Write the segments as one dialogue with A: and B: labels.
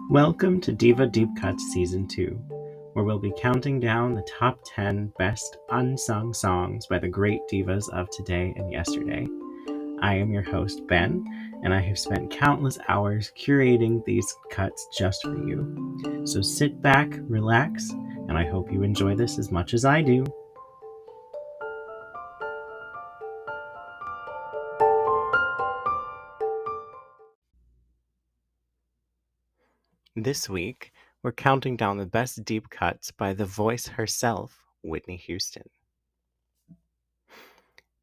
A: Welcome to Diva Deep Cuts Season 2, where we'll be counting down the top 10 best unsung songs by the great divas of today and yesterday. I am your host, Ben, and I have spent countless hours curating these cuts just for you. So sit back, relax, and I hope you enjoy this as much as I do. This week, we're counting down the best deep cuts by the voice herself, Whitney Houston.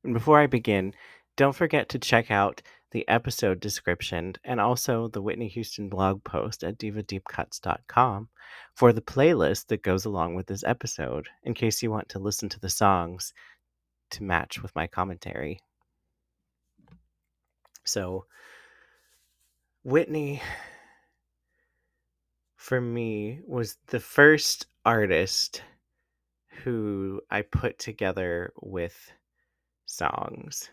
A: And before I begin, don't forget to check out the episode description and also the Whitney Houston blog post at divadeepcuts.com for the playlist that goes along with this episode, in case you want to listen to the songs to match with my commentary. So, Whitney, for me, was the first artist who I put together with songs.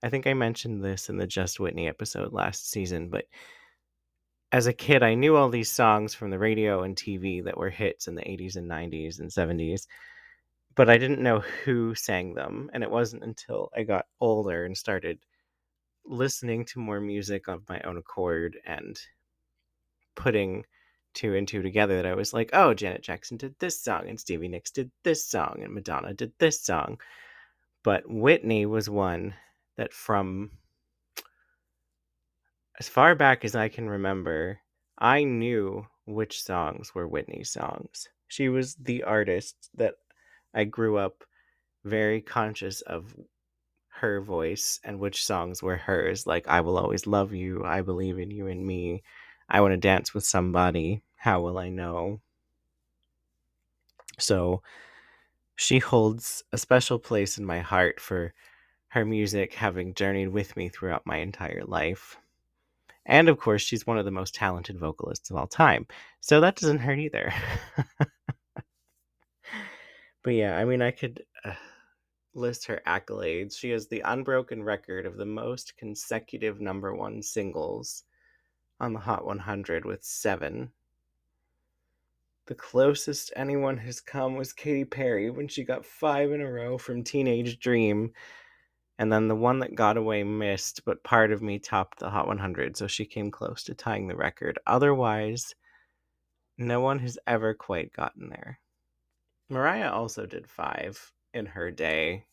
A: I think I mentioned this in the Just Whitney episode last season, but as a kid, I knew all these songs from the radio and TV that were hits in the 80s and 90s and 70s, but I didn't know who sang them, and it wasn't until I got older and started listening to more music of my own accord and putting two and two together that I was like, oh, Janet Jackson did this song, and Stevie Nicks did this song, and Madonna did this song. But Whitney was one that, from as far back as I can remember, I knew which songs were Whitney's songs. She was the artist that I grew up very conscious of her voice and which songs were hers, like I Will Always Love You, I Believe in You and Me, I Want to Dance with Somebody, How Will I Know? So she holds a special place in my heart for her music having journeyed with me throughout my entire life. And of course, she's one of the most talented vocalists of all time. So that doesn't hurt either. But yeah, I mean, I could list her accolades. She has the unbroken record of the most consecutive number one singles on the Hot 100 with 7. The closest anyone has come was Katy Perry when she got 5 in a row from Teenage Dream. And then the one that got away missed, but Part of Me topped the Hot 100, so she came close to tying the record. Otherwise, no one has ever quite gotten there. Mariah also did 5 in her day.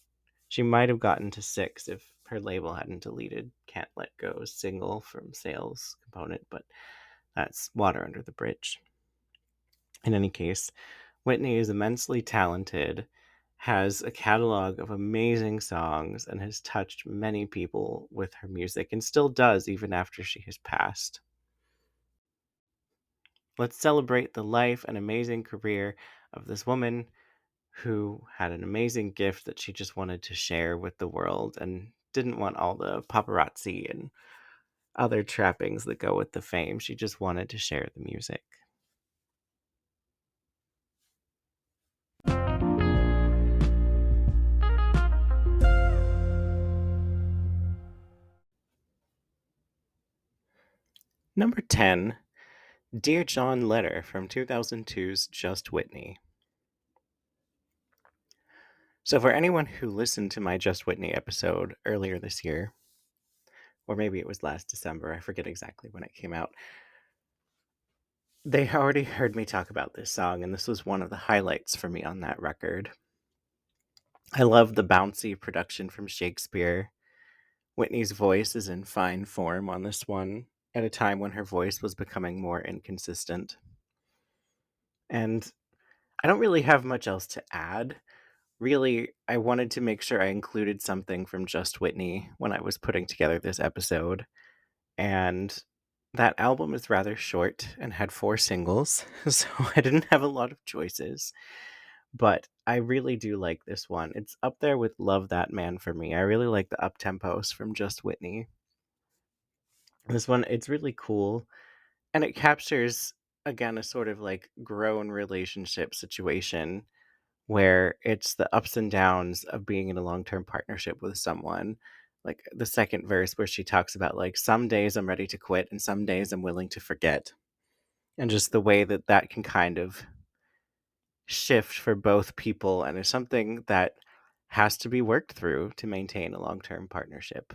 A: She might have gotten to 6 if her label hadn't deleted Can't Let Go's single from sales component, but that's water under the bridge. In any case, Whitney is immensely talented, has a catalog of amazing songs, and has touched many people with her music, and still does even after she has passed. Let's celebrate the life and amazing career of this woman who had an amazing gift that she just wanted to share with the world and didn't want all the paparazzi and other trappings that go with the fame. She just wanted to share the music. Number 10, Dear John letter from 2002's Just Whitney. So for anyone who listened to my Just Whitney episode earlier this year, or maybe it was last December, I forget exactly when it came out, they already heard me talk about this song, and this was one of the highlights for me on that record. I love the bouncy production from Shakespeare. Whitney's voice is in fine form on this one, at a time when her voice was becoming more inconsistent. And I don't really have much else to add. Really, I wanted to make sure I included something from Just Whitney when I was putting together this episode. And that album is rather short and had 4 singles, so I didn't have a lot of choices. But I really do like this one. It's up there with Love That Man for me. I really like the up-tempos from Just Whitney. This one, it's really cool. And it captures, again, a sort of like grown relationship situation where it's the ups and downs of being in a long-term partnership with someone. Like the second verse where she talks about like, some days I'm ready to quit and some days I'm willing to forget. and just the way that that can kind of shift for both people and is something that has to be worked through to maintain a long-term partnership.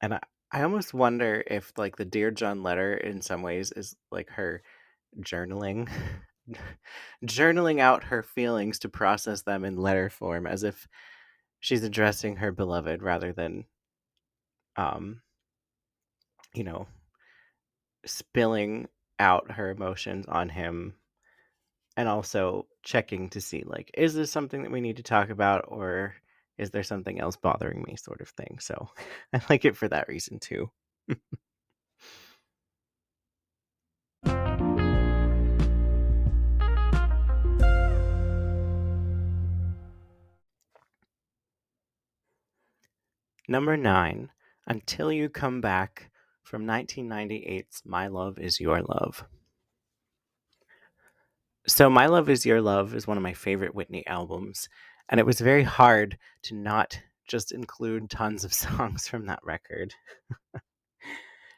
A: And I almost wonder if like the Dear John letter in some ways is like her journaling journaling out her feelings to process them in letter form as if she's addressing her beloved rather than um you know spilling out her emotions on him, and also checking to see like, is this something that we need to talk about, or is there something else bothering me, sort of thing. So I like it for that reason too. Number 9, Until You Come Back, from 1998's My Love Is Your Love. So My Love Is Your Love is one of my favorite Whitney albums, and it was very hard to not just include tons of songs from that record.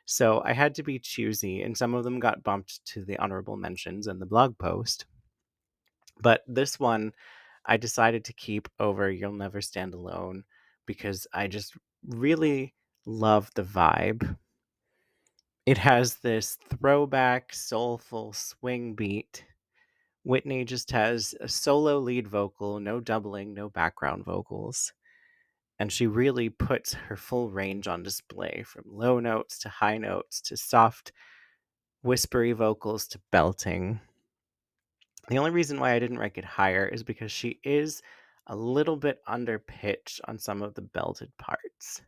A: So I had to be choosy, and some of them got bumped to the honorable mentions in the blog post. But this one I decided to keep over You'll Never Stand Alone because I just really love the vibe. It has this throwback, soulful swing beat. Whitney just has a solo lead vocal, no doubling, no background vocals. And she really puts her full range on display, from low notes to high notes to soft, whispery vocals to belting. The only reason why I didn't rank it higher is because she is a little bit under pitch on some of the belted parts.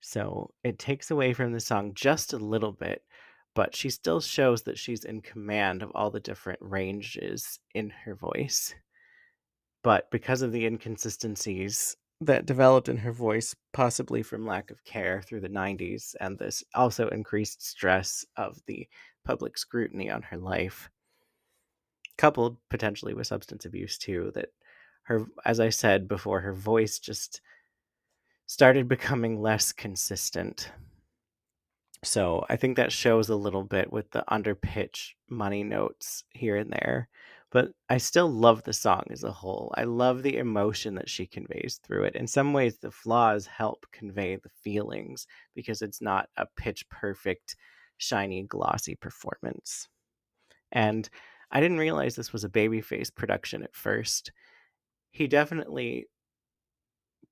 A: So it takes away from the song just a little bit, but she still shows that she's in command of all the different ranges in her voice. But because of the inconsistencies that developed in her voice, possibly from lack of care through the 90s, and this also increased stress of the public scrutiny on her life, coupled potentially with substance abuse too, that her, as I said before, her voice just started becoming less consistent. So I think that shows a little bit with the underpitch money notes here and there. But I still love the song as a whole. I love the emotion that she conveys through it. In some ways, the flaws help convey the feelings because it's not a pitch perfect, shiny, glossy performance. And I didn't realize this was a Babyface production at first. He definitely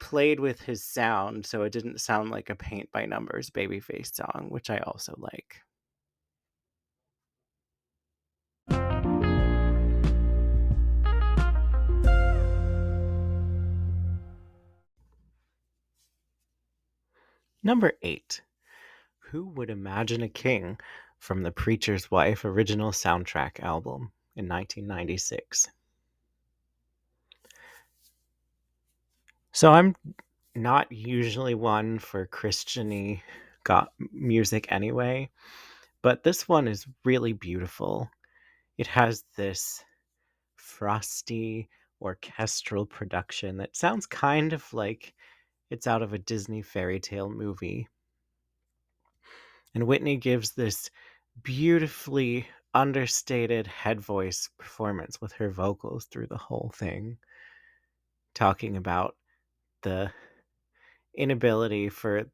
A: played with his sound so it didn't sound like a paint by numbers Babyface song, which I also like. Number 8, Who Would Imagine a King, from the Preacher's Wife original soundtrack album in 1996. So I'm not usually one for Christian-y music anyway, but this one is really beautiful. It has this frosty orchestral production that sounds kind of like it's out of a Disney fairy tale movie. And Whitney gives this beautifully understated head voice performance with her vocals through the whole thing, talking about the inability for,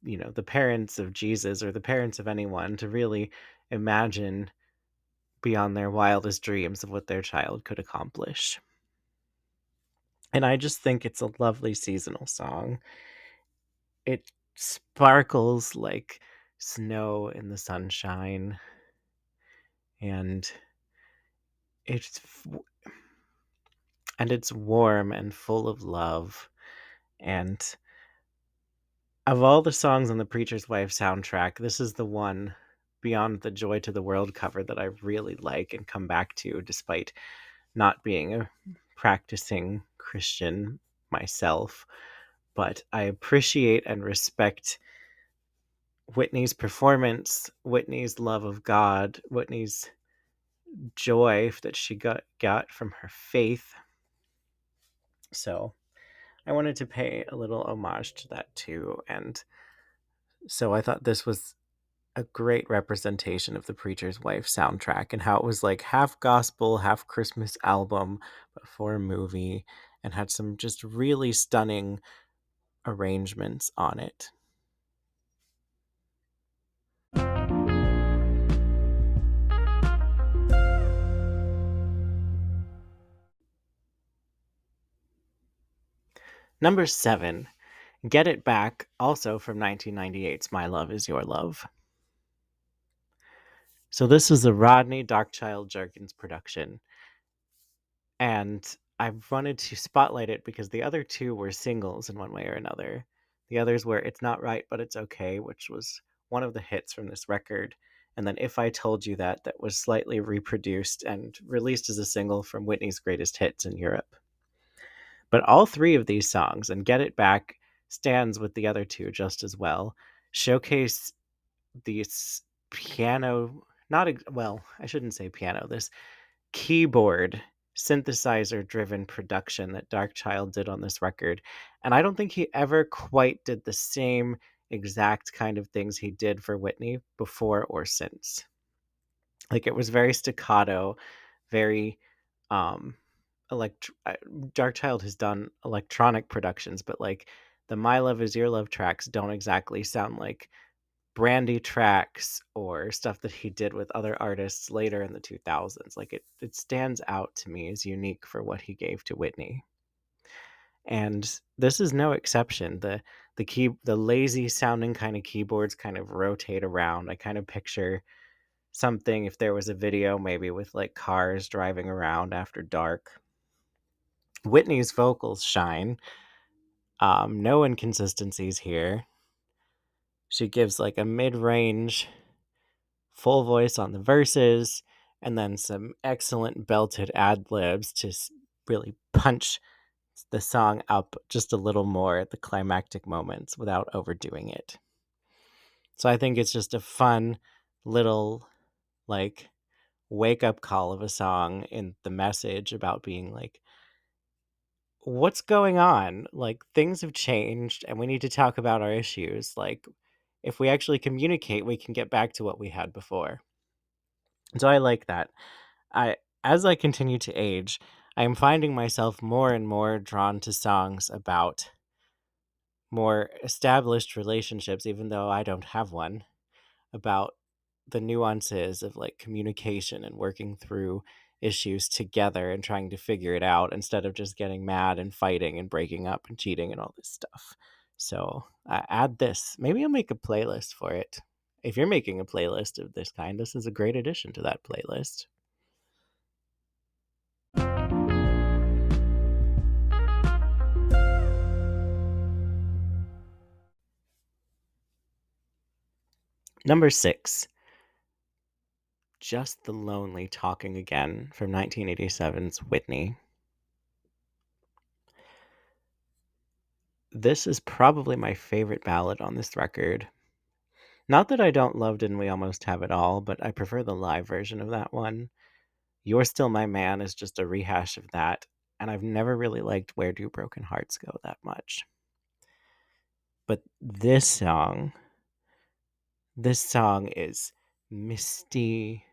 A: the parents of Jesus or the parents of anyone to really imagine beyond their wildest dreams of what their child could accomplish. And I just think it's a lovely seasonal song. It sparkles like snow in the sunshine, and it's it's warm and full of love. And of all the songs on the Preacher's Wife soundtrack, this is the one beyond the Joy to the World cover that I really like and come back to, despite not being a practicing Christian myself. But I appreciate and respect Whitney's performance, Whitney's love of God, Whitney's joy that she got from her faith. So I wanted to pay a little homage to that too. And so I thought this was a great representation of the Preacher's Wife soundtrack and how it was like half gospel, half Christmas album, but for a movie, and had some just really stunning arrangements on it. Number 7, Get It Back, also from 1998's My Love Is Your Love. So this is a Rodney Darkchild Jerkins production, and I wanted to spotlight it because the other two were singles in one way or another. The others were It's Not Right But It's Okay, which was one of the hits from this record, and then If I Told You That, that was slightly reproduced and released as a single from Whitney's Greatest Hits in Europe. But all three of these songs, and Get It Back stands with the other two just as well, showcase these piano, I shouldn't say piano, this keyboard synthesizer driven production that Darkchild did on this record. And I don't think he ever quite did the same exact kind of things he did for Whitney before or since. Like, it was very staccato, very Darkchild has done electronic productions, but like the My Love Is Your Love tracks don't exactly sound like Brandy tracks or stuff that he did with other artists later in the 2000s. Like, it stands out to me as unique for what he gave to Whitney. And this is no exception. The lazy sounding kind of keyboards kind of rotate around. I kind of picture something, if there was a video, maybe with like cars driving around after dark. Whitney's vocals shine. No inconsistencies here. She gives like a mid-range full voice on the verses, and then some excellent belted ad-libs to really punch the song up just a little more at the climactic moments without overdoing it. So I think it's just a fun little like wake-up call of a song in the message about being like, what's going on? Like, things have changed and we need to talk about our issues. Like, if we actually communicate, we can get back to what we had before. So I like that. As I continue to age, I am finding myself more and more drawn to songs about more established relationships, even though I don't have one, about the nuances of like communication and working through issues together and trying to figure it out instead of just getting mad and fighting and breaking up and cheating and all this stuff. So add this. Maybe I'll make a playlist for it. If you're making a playlist of this kind, this is a great addition to that playlist. Number 6, Just the Lonely Talking Again from 1987's Whitney. This is probably my favorite ballad on this record. Not that I don't love Didn't We Almost Have It All, but I prefer the live version of that one. You're Still My Man is just a rehash of that, and I've never really liked Where Do Broken Hearts Go that much. But this song is misty,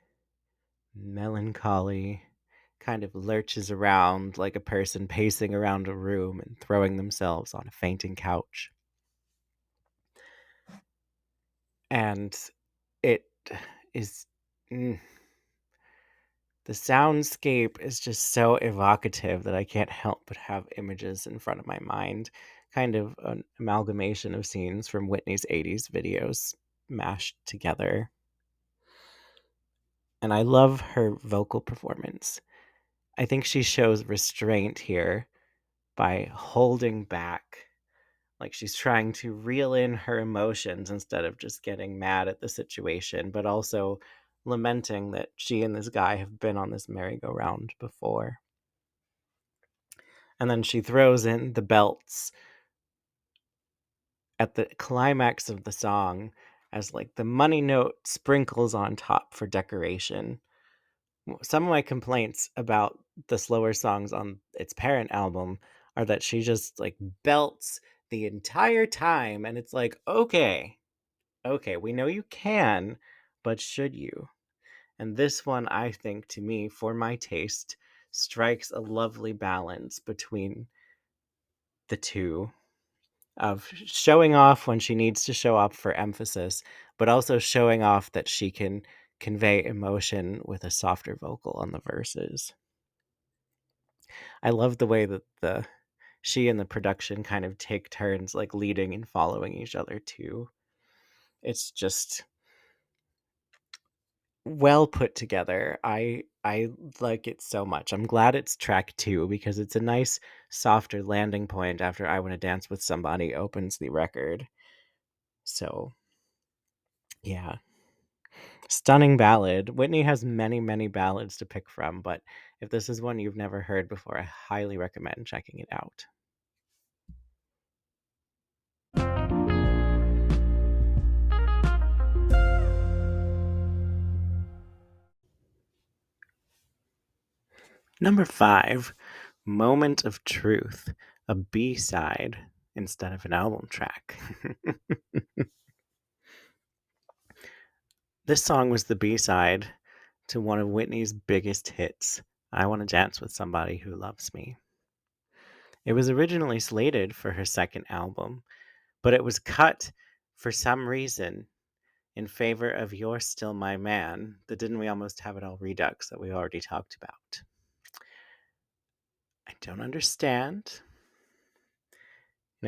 A: melancholy, kind of lurches around like a person pacing around a room and throwing themselves on a fainting couch. And it is... the soundscape is just so evocative that I can't help but have images in front of my mind. Kind of an amalgamation of scenes from Whitney's 80s videos mashed together. And I love her vocal performance. I think she shows restraint here by holding back. Like, she's trying to reel in her emotions instead of just getting mad at the situation, but also lamenting that she and this guy have been on this merry-go-round before. And then she throws in the belts at the climax of the song as like the money note sprinkles on top for decoration. Some of my complaints about the slower songs on its parent album are that she just like belts the entire time, and it's like, okay, Okay, we know you can, but should you? And this one, I think, to me, for my taste, strikes a lovely balance between the two of showing off when she needs to show off for emphasis, but also showing off that she can convey emotion with a softer vocal on the verses. I love the way that she and the production kind of take turns like leading and following each other too. It's just well put together. I like it so much. I'm glad it's track 2 because it's a nice softer landing point after I Want to Dance with Somebody opens the record. So, yeah. Stunning ballad. Whitney has many, many ballads to pick from, but if this is one you've never heard before, I highly recommend checking it out. Number 5, Moment of Truth, a B-side instead of an album track. This song was the B-side to one of Whitney's biggest hits, I Want to Dance with Somebody Who Loves Me. It was originally slated for her second album, but it was cut for some reason in favor of You're Still My Man, the Didn't We Almost Have It All redux that we already talked about. I don't understand.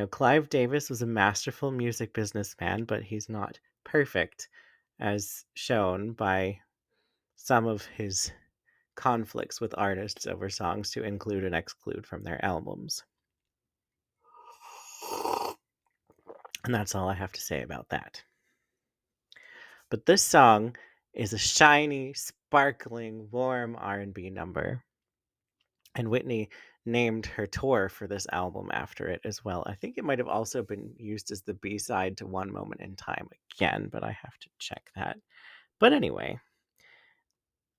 A: Clive Davis was a masterful music businessman, but he's not perfect, as shown by some of his conflicts with artists over songs to include and exclude from their albums. And that's all I have to say about that. But this song is a shiny, sparkling, warm R&B number. And Whitney named her tour for this album after it as well. I think it might have also been used as the B-side to One Moment in Time again, but I have to check that. But anyway,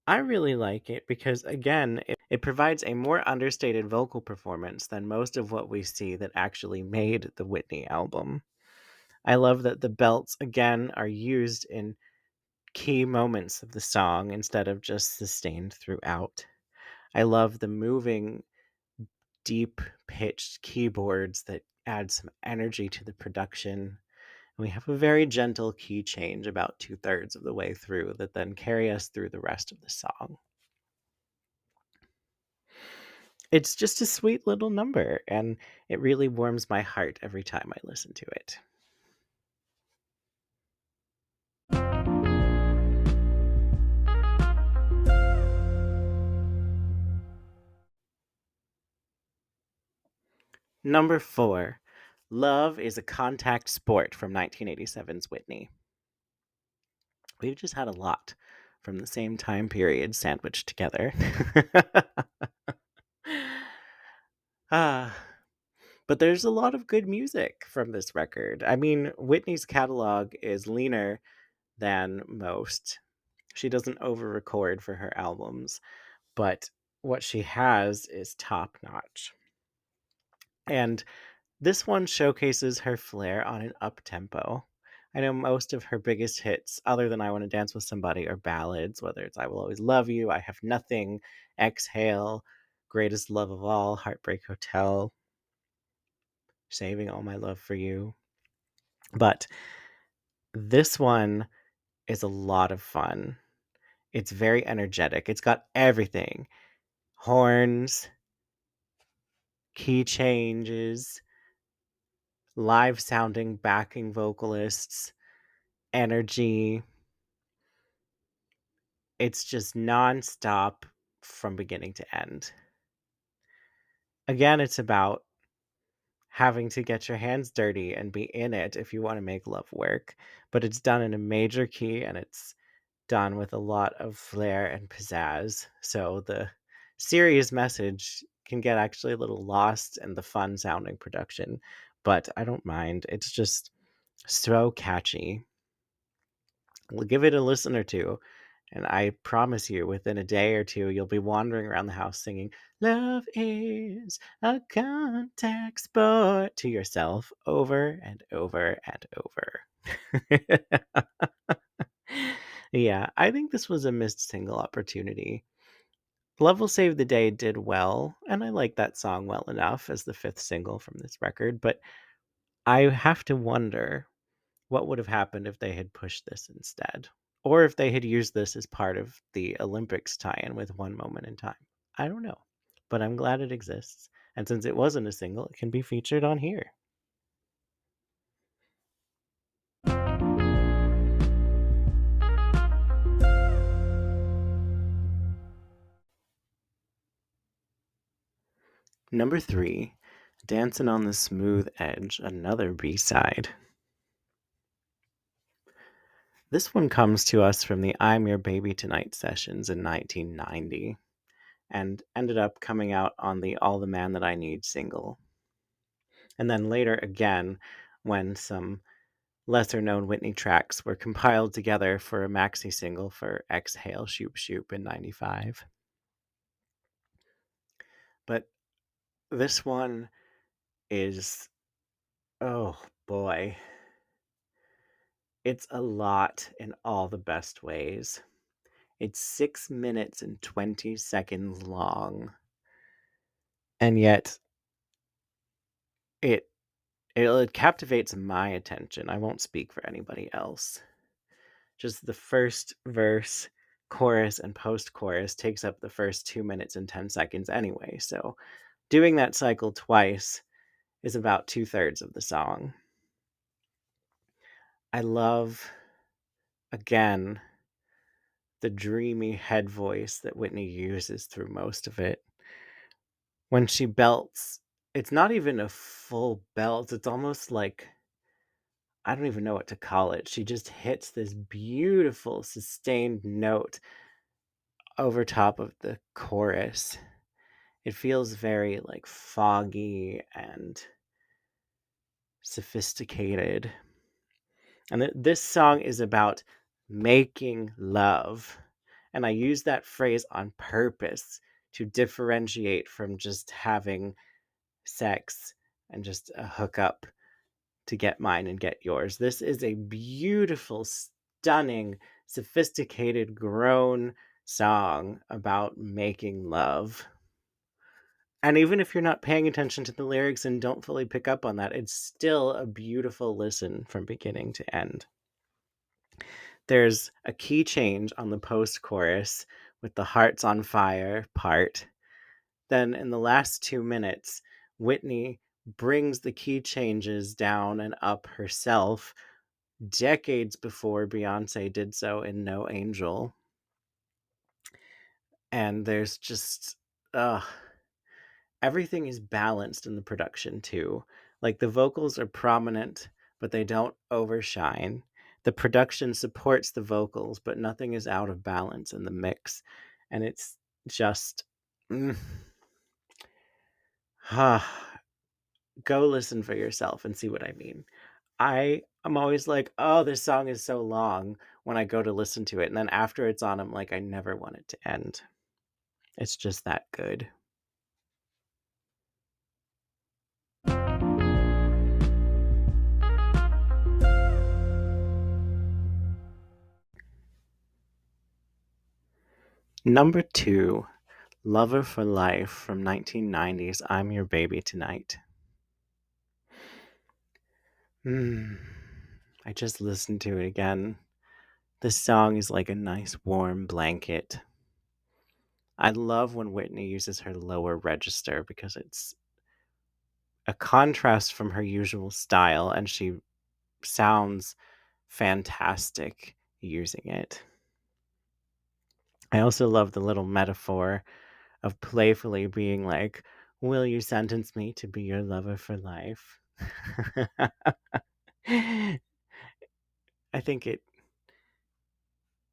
A: I really like it because, again, it provides a more understated vocal performance than most of what we see that actually made the Whitney album. I love that the belts, again, are used in key moments of the song instead of just sustained throughout. I love the moving, deep-pitched keyboards that add some energy to the production. We have a very gentle key change about 2/3 of the way through that then carry us through the rest of the song. It's just a sweet little number, and it really warms my heart every time I listen to it. Number 4, Love is a Contact Sport from 1987's Whitney. We've just had a lot from the same time period sandwiched together. But there's a lot of good music from this record. I mean, Whitney's catalog is leaner than most. She doesn't over-record for her albums, but what she has is top-notch. And this one showcases her flair on an up-tempo. I know most of her biggest hits, other than I Want to Dance with Somebody, are ballads, whether it's I Will Always Love You, I Have Nothing, Exhale, Greatest Love of All, Heartbreak Hotel, Saving All My Love for You. But this one is a lot of fun. It's very energetic. It's got everything. Horns, key changes, live sounding backing vocalists, energy. It's just nonstop from beginning to end. Again, it's about having to get your hands dirty and be in it if you want to make love work. But it's done in a major key and it's done with a lot of flair and pizzazz. So the serious message can get actually a little lost in the fun sounding production. But I don't mind. It's just so catchy. We'll give it a listen or two And I promise you, within a day or two, you'll be wandering around the house singing, "Love is a contact sport" to yourself over and over and over. Yeah, I think this was a missed single opportunity. Love Will Save the Day did well, and I like that song well enough as the fifth single from this record, but I have to wonder what would have happened if they had pushed this instead, or if they had used this as part of the Olympics tie-in with One Moment in Time. I don't know, but I'm glad it exists, and since it wasn't a single, it can be featured on here. Number 3, Dancing on the Smooth Edge, another B-side. This one comes to us from the I'm Your Baby Tonight sessions in 1990 and ended up coming out on the All the Man That I Need single. And then later again, when some lesser known Whitney tracks were compiled together for a maxi single for Exhale Shoop Shoop in 95. But this one is, oh boy, it's a lot in all the best ways. It's 6 minutes and 20 seconds long, and yet it captivates my attention. I won't speak for anybody else. Just the first verse, chorus, and post-chorus takes up the first 2 minutes and 10 seconds anyway, so doing that cycle twice is about 2/3 of the song. I love, again, the dreamy head voice that Whitney uses through most of it. When she belts, it's not even a full belt, it's almost like, I don't even know what to call it. She just hits this beautiful sustained note over top of the chorus. It feels very like foggy and sophisticated. And this song is about making love. And I use that phrase on purpose to differentiate from just having sex and just a hookup to get mine and get yours. This is a beautiful, stunning, sophisticated, grown song about making love. And even if you're not paying attention to the lyrics and don't fully pick up on that, it's still a beautiful listen from beginning to end. There's a key change on the post-chorus with the Hearts on Fire part. Then in the last 2 minutes, Whitney brings the key changes down and up herself decades before Beyonce did so in No Angel. And there's just, everything is balanced in the production too. Like the vocals are prominent, but they don't overshine. The production supports the vocals, but nothing is out of balance in the mix. And it's just, go listen for yourself and see what I mean. I'm always like, oh, this song is so long when I go to listen to it. And then after it's on, I'm like, I never want it to end. It's just that good. Number 2, Lover for Life from 1990's I'm Your Baby Tonight. I just listened to it again. This song is like a nice warm blanket. I love when Whitney uses her lower register because it's a contrast from her usual style and she sounds fantastic using it. I also love the little metaphor of playfully being like, will you sentence me to be your lover for life? I think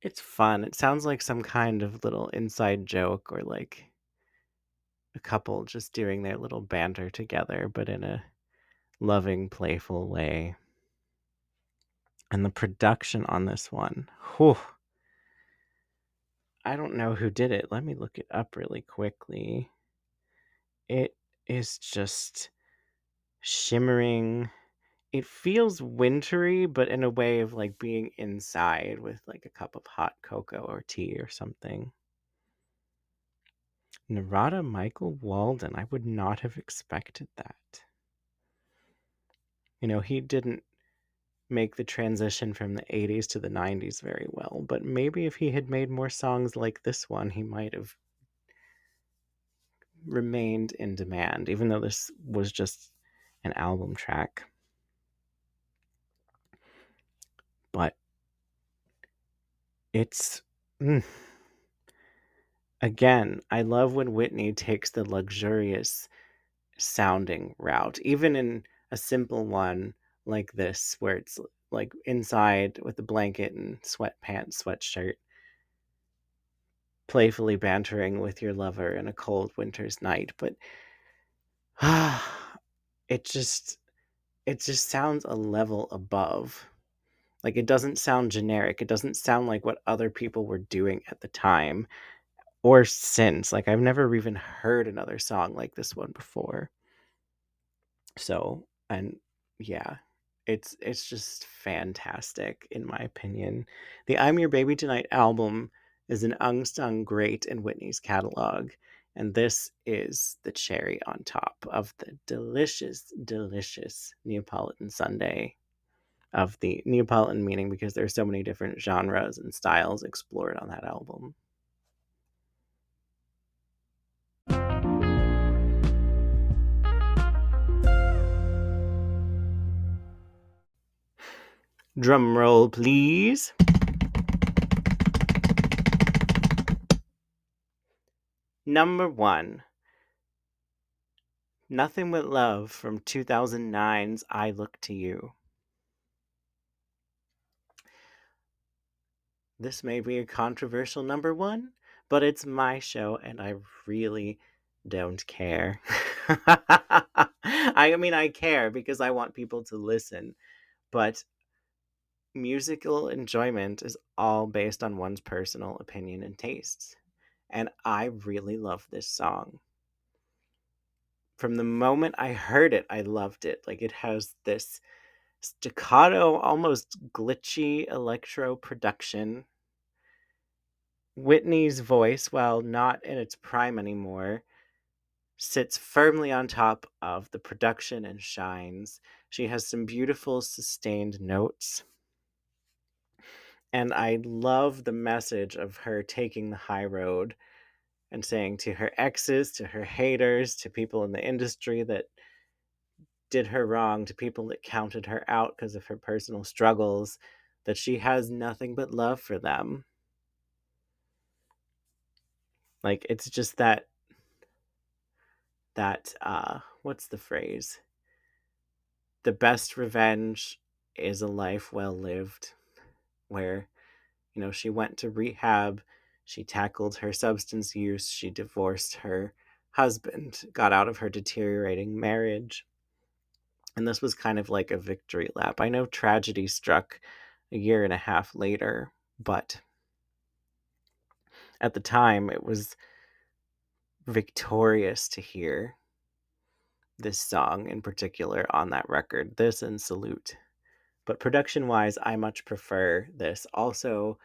A: it's fun. It sounds like some kind of little inside joke or like a couple just doing their little banter together, but in a loving, playful way. And the production on this one, whew, I don't know who did it. Let me look it up really quickly. It is just shimmering. It feels wintry, but in a way of like being inside with like a cup of hot cocoa or tea or something. Narada Michael Walden. I would not have expected that. You know, he didn't make the transition from the 80s to the 90s very well, but maybe if he had made more songs like this one, he might have remained in demand, even though this was just an album track. But it's again, I love when Whitney takes the luxurious sounding route, even in a simple one like this, where it's like inside with a blanket and sweatpants, sweatshirt, playfully bantering with your lover in a cold winter's night. But it just sounds a level above. Like, it doesn't sound generic. It doesn't sound like what other people were doing at the time or since. Like, I've never even heard another song like this one before. So, and yeah, it's just fantastic in my opinion. The I'm Your Baby Tonight album is an unsung great in Whitney's catalog, and this is the cherry on top of the delicious, delicious Neapolitan sundae. Of the Neapolitan meaning because there's so many different genres and styles explored on that album. Drum roll, please. Number 1. Nothing But Love from 2009's I Look to You. This may be a controversial number 1, but it's my show and I really don't care. I mean, I care because I want people to listen, but musical enjoyment is all based on one's personal opinion and tastes. And I really love this song. From the moment I heard it, I loved it. Like, it has this staccato, almost glitchy electro production. Whitney's voice, while not in its prime anymore, sits firmly on top of the production and shines. She has some beautiful sustained notes. And I love the message of her taking the high road and saying to her exes, to her haters, to people in the industry that did her wrong, to people that counted her out because of her personal struggles, that she has nothing but love for them. Like, it's just that what's the phrase? The best revenge is a life well lived, where, you know, she went to rehab, she tackled her substance use, she divorced her husband, got out of her deteriorating marriage. And this was kind of like a victory lap. I know tragedy struck a year and a half later, but at the time it was victorious to hear this song in particular on that record, this and Salute. But production wise, I much prefer this. Also,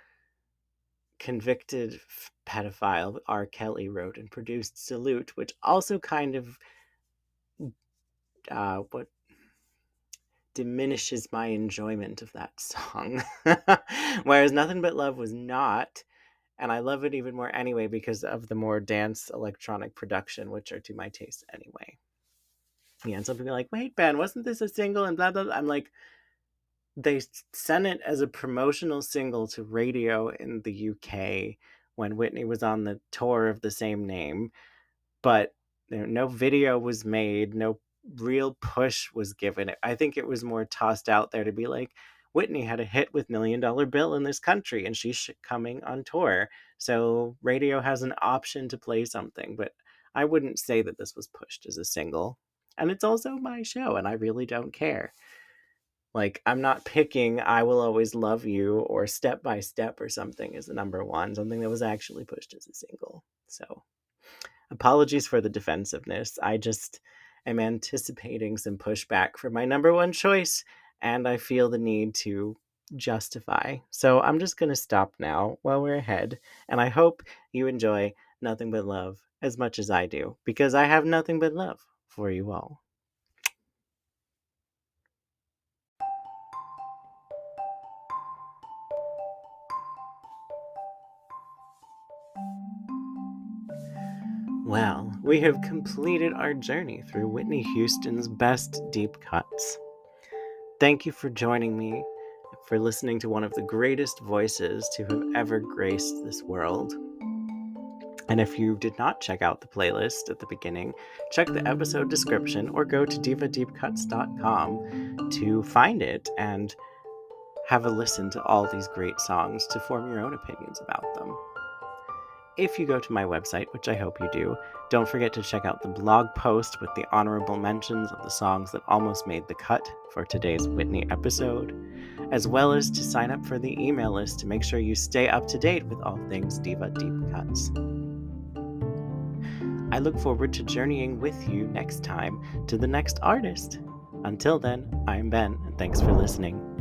A: convicted pedophile R. Kelly wrote and produced Salute, which also kind of what diminishes my enjoyment of that song. Whereas Nothing But Love was not, and I love it even more anyway because of the more dance electronic production, which are to my taste anyway. Yeah, and some people are like, wait, Ben, wasn't this a single and blah, blah, blah. I'm like, they sent it as a promotional single to radio in the UK when Whitney was on the tour of the same name, but no video was made, no real push was given. I think it was more tossed out there to be like, Whitney had a hit with $1 Million Bill in this country and she's coming on tour, so radio has an option to play something. But I wouldn't say that this was pushed as a single, and it's also my show and I really don't care. Like, I'm not picking I Will Always Love You or Step by Step or something as the number one, something that was actually pushed as a single. So, apologies for the defensiveness. I just am anticipating some pushback for my number one choice, and I feel the need to justify. So, I'm just going to stop now while we're ahead, and I hope you enjoy Nothing But Love as much as I do, because I have nothing but love for you all. Well, we have completed our journey through Whitney Houston's best deep cuts. Thank you for joining me, for listening to one of the greatest voices to have ever graced this world. And if you did not check out the playlist at the beginning, check the episode description or go to divadeepcuts.com to find it and have a listen to all these great songs to form your own opinions about them. If you go to my website, which I hope you do, don't forget to check out the blog post with the honorable mentions of the songs that almost made the cut for today's Whitney episode, as well as to sign up for the email list to make sure you stay up to date with all things Diva Deep Cuts. I look forward to journeying with you next time to the next artist. Until then, I'm Ben, and thanks for listening.